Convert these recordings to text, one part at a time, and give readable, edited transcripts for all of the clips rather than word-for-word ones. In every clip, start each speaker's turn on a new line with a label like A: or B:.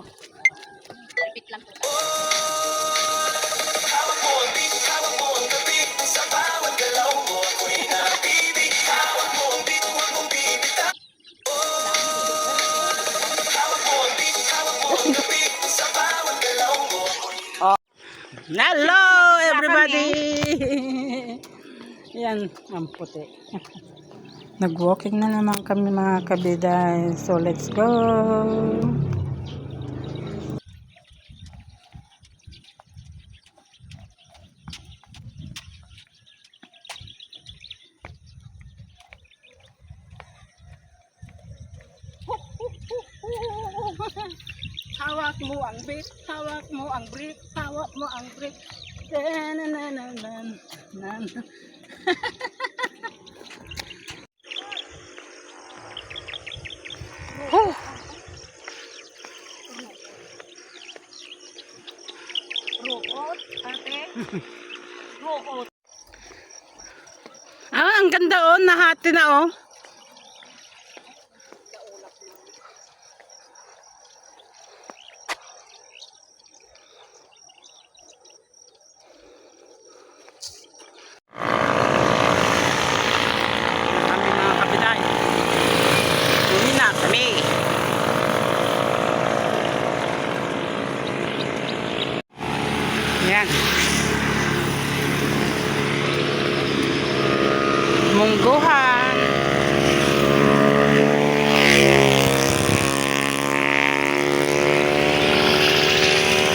A: Repeat lang po.
B: Hello everybody! Yan, ang puti. Nag-walking na naman kami mga kabiday. So let's go! Hawak mo ang brick, hawak mo ang brick, hawak mo ang brick. Nan. Oh.
A: Ruot, ate. Ruot.
B: Ang ganda oh, nahati na oh. Yan. Mungguhan.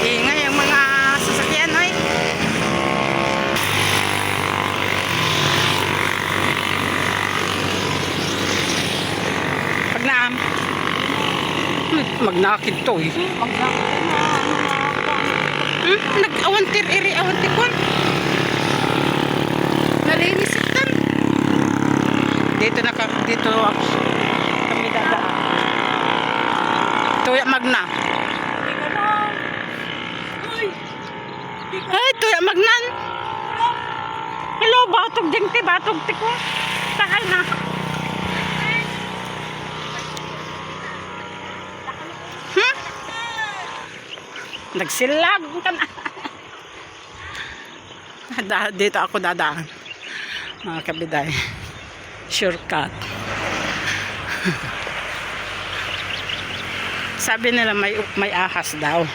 B: Ingay ang mga sasakyan, ay. Pagnaam. Magnakid to eh. Nag-awantir iri awantir kon. Nalinisan. Dito ako. Kami dadaan. Tuya magna. Ay, tuya magnan. Hello, batog dingti, batog tiko. Takay na. Nagsilag ka na. Dito ako dadaan mga kabiday. Shortcut. Sabi nila may ahas daw.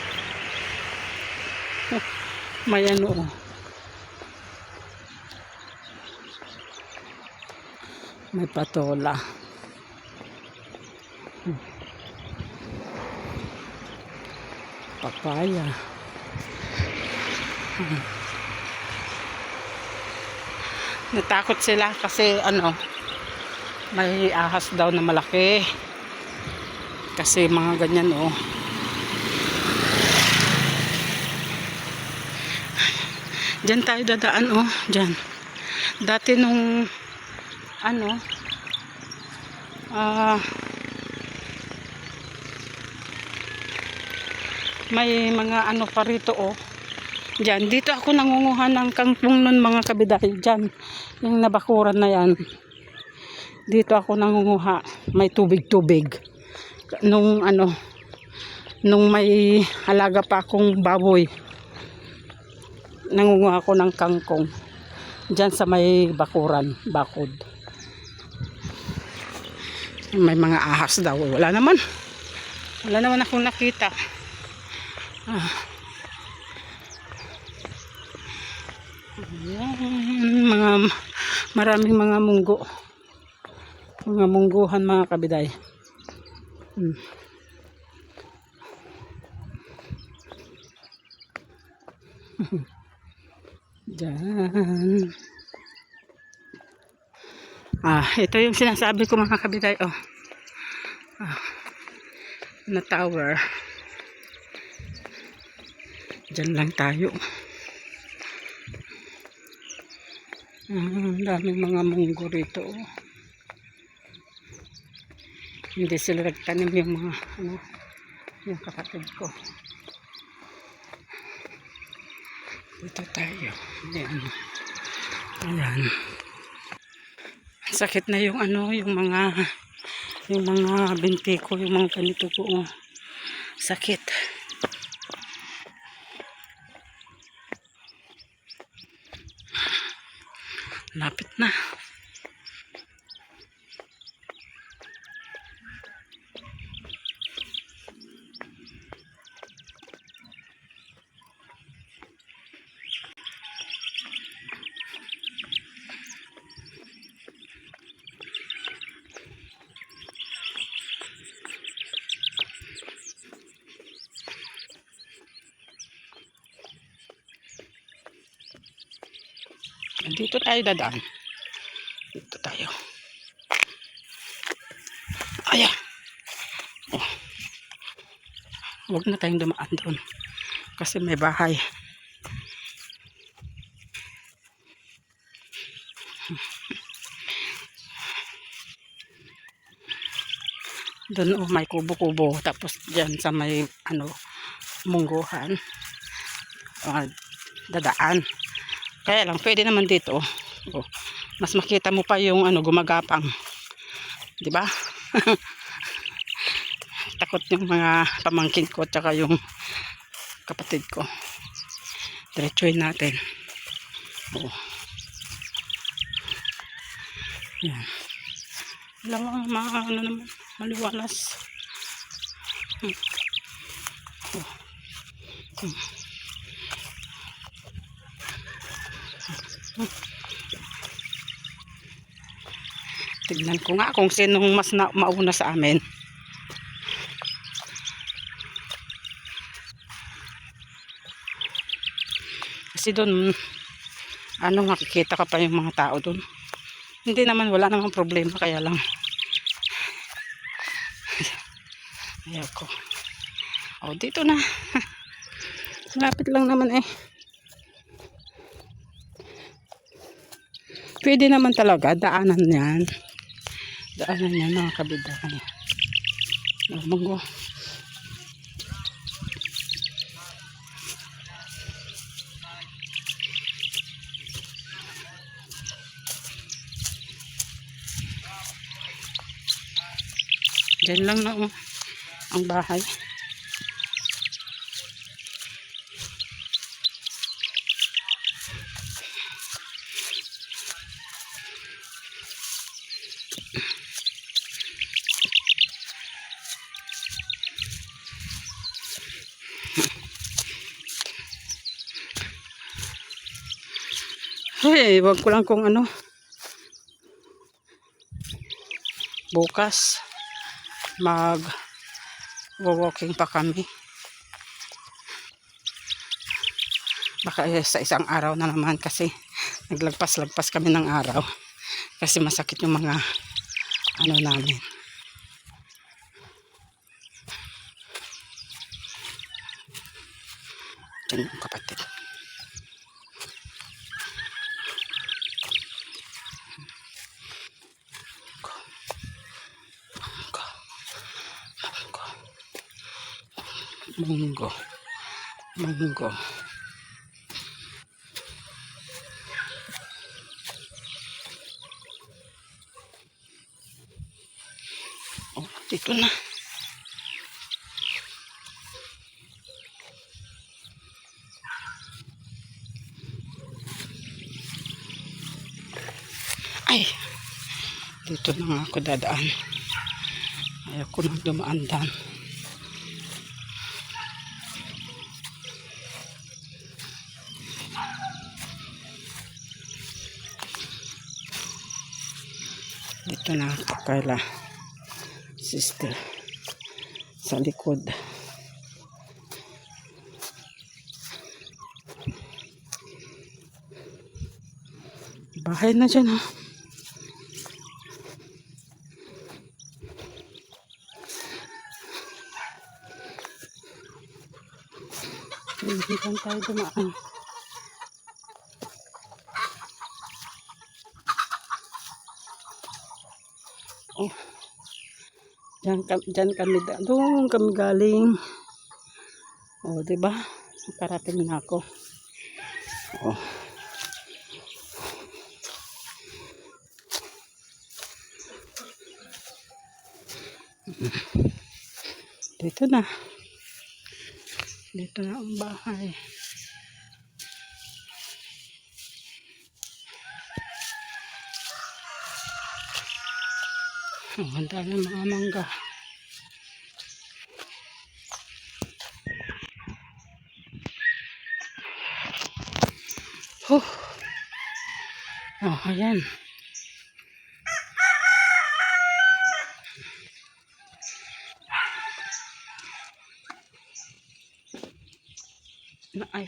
B: May ano. May patola. Papaya. Natakot sila kasi ano, may ahas daw na malaki. Kasi mga ganyan oh. Diyan tayo dadaan oh, diyan. Dati nung ano may mga ano pa rito oh. Diyan, dito ako nangunguha ng kangkong nun mga kabiday. Diyan, yung nabakuran na yan. Dito ako nangunguha. May tubig-tubig. Nung ano, nung may halaga pa akong baboy. Nangunguha ako ng kangkong. Diyan sa may bakuran, bakod. May mga ahas daw. Wala naman. Wala naman akong nakita. Ayan, maraming mga munggo. Mga mungguhan mga kabiday. Diyan. Ito yung sinasabi ko mga kabiday. Oh. Na tower. Diyan lang tayo. Daming mga munggo rito. Hindi sila nagtanim yung mga ano, yung kapatid ko. Dito tayo. Ayan. Ayan. Sakit na yung ano, yung mga binti ko, yung mga ganito ko. Sakit. Lapit na. Dito tayo dadaan. Dito tayo. Ayan. Oh. Huwag na tayong dumaan doon. Kasi may bahay. Doon may kubo-kubo. Tapos dyan sa may mungguhan. Dadaan. Kaya lang, pwede naman dito. Oh, mas makita mo pa yung gumagapang. Diba? Takot yung mga pamangkin ko tsaka yung kapatid ko. Diretsuhin natin. Oh. Yan. Alam mo, naman, maliwalas. Oh. Tignan ko nga kung sinong mas mauna sa amin. Kasi doon, makikita ka pa yung mga tao doon. Hindi naman, wala namang problema, kaya lang. Ayaw ko. Oh, dito na. Lapit lang naman eh. Pwede naman talaga, daanan yan. Daanan yan, mga kabidahan. Oh, manggo. Diyan lang na ang bahay. Hey, wag ko lang kung bukas walking pa kami. Baka sa isang araw na naman kasi naglagpas-lagpas kami ng araw kasi masakit yung mga namin. Diyan yung kapatid. Munggo. Oh, dito na. Ay, dito na nga ako dadaan. Ayaw ko nang dumaan-daan. Dito na ako kaila sister sa likod. Bahay na dyan ha. Hindi lang tayo dumaan. Oh. Diyan kami, doon kami galing. Oh, diba? Nakarating na ako. Oh. Dito na. Dito na ang bahay. Oh, ang dami mga mangga. Oh, ayan. Ay,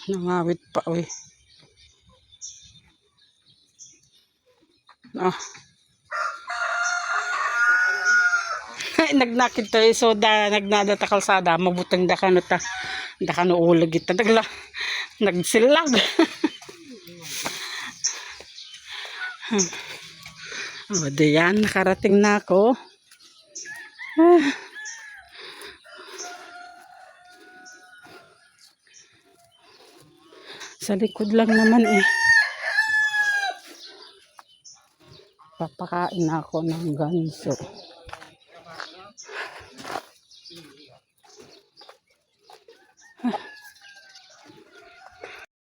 B: nangawit pa, uy. Ah. Nagnakit to so da nagnada ta kalsada mabutang da kano ta da kano ulag ita nagsilag. O diyan nakarating na ako. Sa likod lang naman eh. Papakain ako ng ganso.